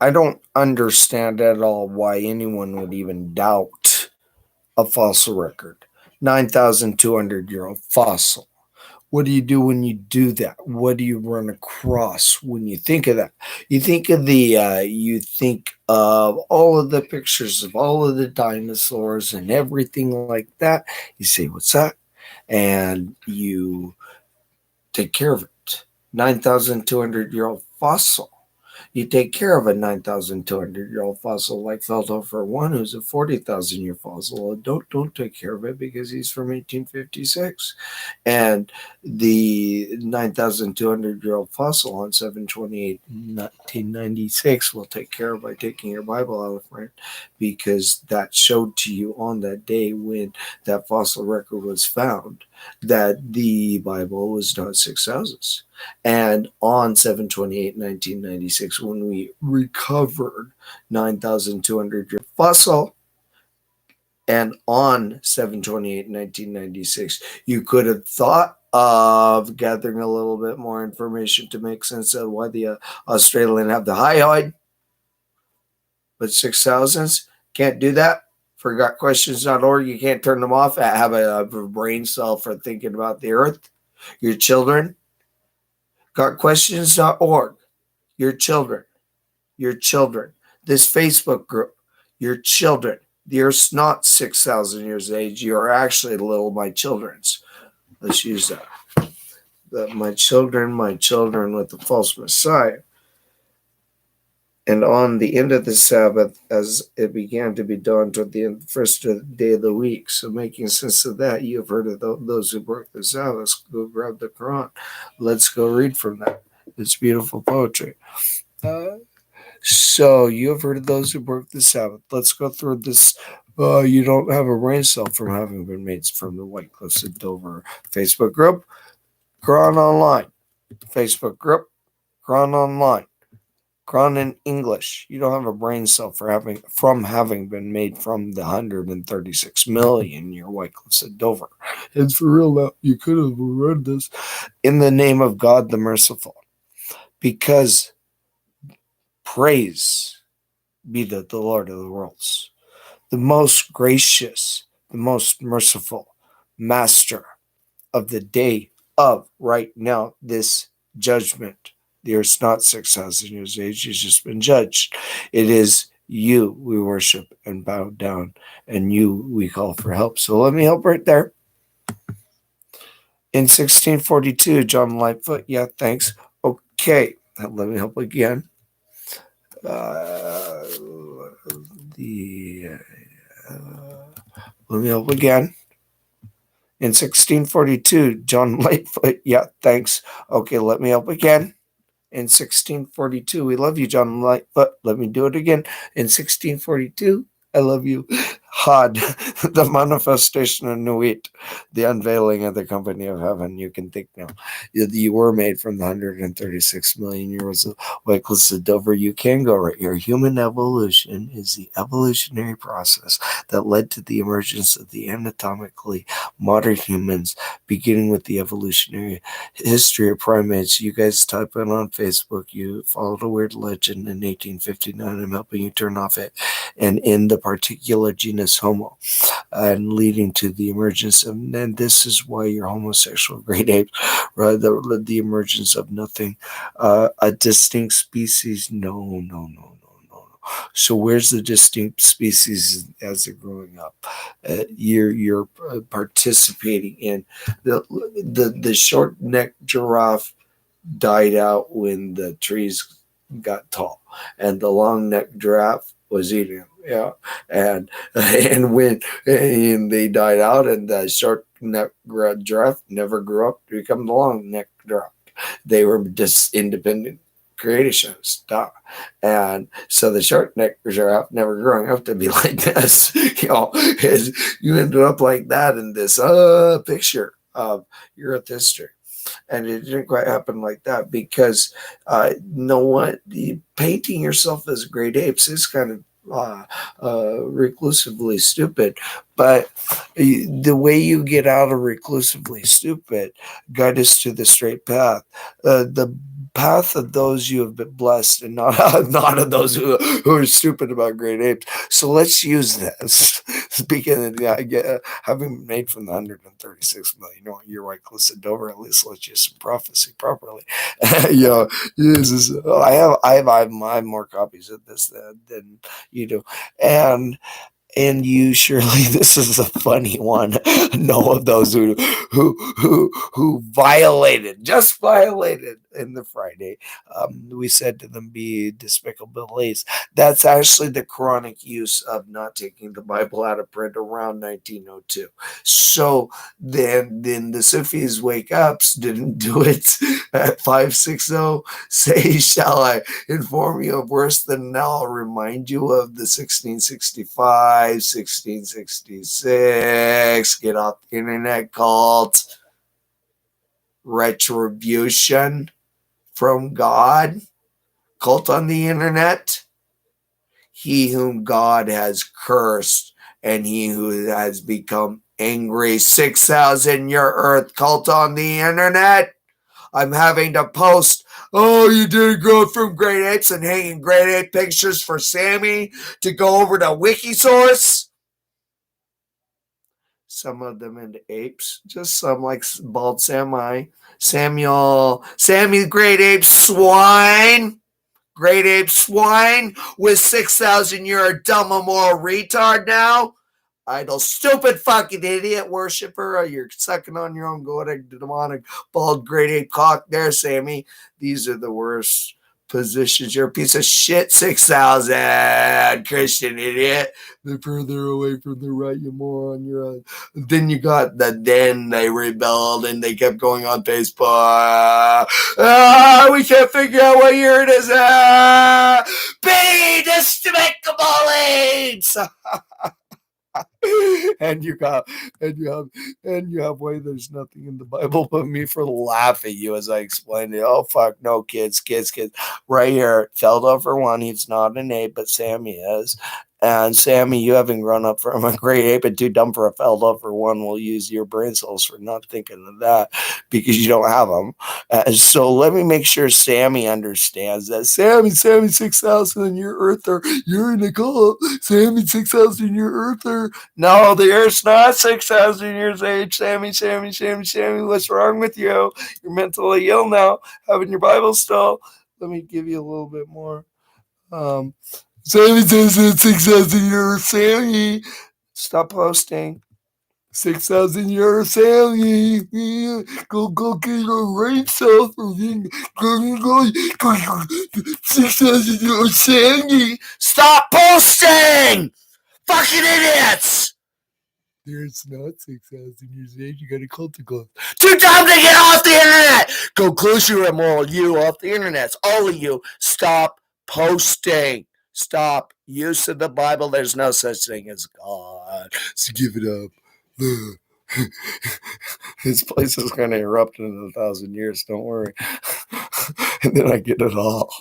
I don't understand at all why anyone would even doubt a fossil record. 9,200-year-old fossil. What do you do when you do that? What do you run across when you think of that? You think of all of the pictures of all of the dinosaurs and everything like that. You say, "What's that?" And you take care of it. 9,200-year-old fossil. You take care of a 9,200-year-old fossil like Feldhofer 1, who's a 40,000-year fossil. Don't take care of it because he's from 1856. And the 9,200-year-old fossil on 7/28, 1996 will take care of by taking your Bible out of print, because that showed to you on that day when that fossil record was found that the Bible was not six houses. And on 7/28, 1996, when we recovered 9,200 year fossil, and on 7/28, 1996, you could have thought of gathering a little bit more information to make sense of why the Australian have the hyoid, but 6,000s can't do that. Forgotquestions.org, you can't turn them off. Have a brain cell for thinking about the earth. Your children, gotquestions.org. Your children, this Facebook group, your children. The earth's not 6,000 years of age. You are actually little my children's. Let's use that. My children with the false Messiah. And on the end of the Sabbath, as it began to be dawn toward the end, first day of the week. So making sense of that, you have heard of those who broke the Sabbath. Go grab the Quran. Let's go read from that. It's beautiful poetry. So you have heard of those who broke the Sabbath. Let's go through this. You don't have a brain cell from having been made from the White Cliffs of Dover Facebook group. Quran Online. Facebook group. Quran Online. Quran in English. You don't have a brain cell from having been made from the 136 million year White Cliffs of Dover. It's for real now. You could have read this. In the name of God the Merciful. Because praise be the Lord of the worlds, the most gracious, the most merciful, master of the day of right now, this judgment. The earth's not 6,000 years of age, it's just been judged. It is you we worship and bow down, and you we call for help. So let me help right there. In 1642, John Lightfoot, yeah, thanks. Okay, let me help again. Let me help again. In 1642, John Lightfoot, yeah, thanks. Okay, let me help again. In 1642, we love you, John Lightfoot. Let me do it again. In 1642, I love you. Had, the manifestation of Nuit, the unveiling of the company of heaven. You can think now. You were made from the 136 million years of White Cliffs of Dover. You can go right here. Human evolution is the evolutionary process that led to the emergence of the anatomically modern humans, beginning with the evolutionary history of primates. You guys type in on Facebook. You followed a weird legend in 1859. I'm helping you turn off it. And in the particular genus Homo, and leading to the emergence of, and this is why you're homosexual great apes, right? The emergence of nothing, a distinct species. No. So where's the distinct species as they're growing up? You're participating in the short necked giraffe died out when the trees got tall, and the long necked giraffe was eating them. Yeah, and when they died out, and the short necked giraffe never grew up to become the long necked giraffe. They were just independent creations. And so the short necked giraffe never growing up to be like this. You ended up like that in this picture of Earth history. And it didn't quite happen like that because painting yourself as great apes is kind of reclusively stupid. But the way you get out of reclusively stupid, guide us to the straight path. The path of those you have been blessed, and not of those who are stupid about great apes. So let's use this. Speaking of having been made from the 136 million year white cliffs of Dover, at least let's use some prophecy properly. I have more copies of this than you do, and you surely this is a funny one. Know of those who just violated in the Friday. We said to them, be despicable beliefs. That's actually the chronic use of not taking the Bible out of print around 1902. So then the Sufis wake ups didn't do it at 560. Say, shall I inform you of worse than now? I'll remind you of the 1665, 1666, get off the internet cult, retribution from God, cult on the internet, he whom God has cursed, and he who has become angry, 6,000 your earth cult on the internet. I'm having to post, oh, you didn't go from great apes and hanging great ape pictures for Sammy to go over to Wikisource. Some of them into apes, just some like bald Sammy great ape swine. Great ape swine with 6,000, you're a dumb immoral retard now. Idol, stupid fucking idiot worshiper. You're sucking on your own goated demonic bald great ape cock there, Sammy. These are the worst positions. You're a piece of shit, 6,000, Christian idiot. The further away from the right, you moron. Then you got then they rebelled and they kept going on Facebook. We can't figure out what year it is. Be despicable apes. and you have way there's nothing in the Bible but me for laugh at you as I explained it. Oh fuck no, kids. Right here, Feldhofer one, he's not an ape, but Sammy is. And Sammy, you haven't grown up from a great ape and too dumb for a Feldhofer one. We'll use your brain cells for not thinking of that because you don't have them. So let me make sure Sammy understands that. Sammy 6,000, you're earther. You're in a cult. Sammy 6,000, you're earther. No, the Earth's not 6,000 years age. Sammy. What's wrong with you? You're mentally ill now. Having your Bible still. Let me give you a little bit more. Sammy says it's 6,000 years. Sammy, stop posting. 6,000 years, Sammy. Go get your rain cells. Go 6,000 years, Sammy. Stop posting! Fucking idiots! There's not 6,000 years age. You got a cult to close. Too dumb to get off the internet! Go close your immoral you off the internet. All of you, stop posting. Stop use of the Bible. There's no such thing as God. So give it up. This place is going to erupt in 1,000 years. Don't worry. And then I get it all.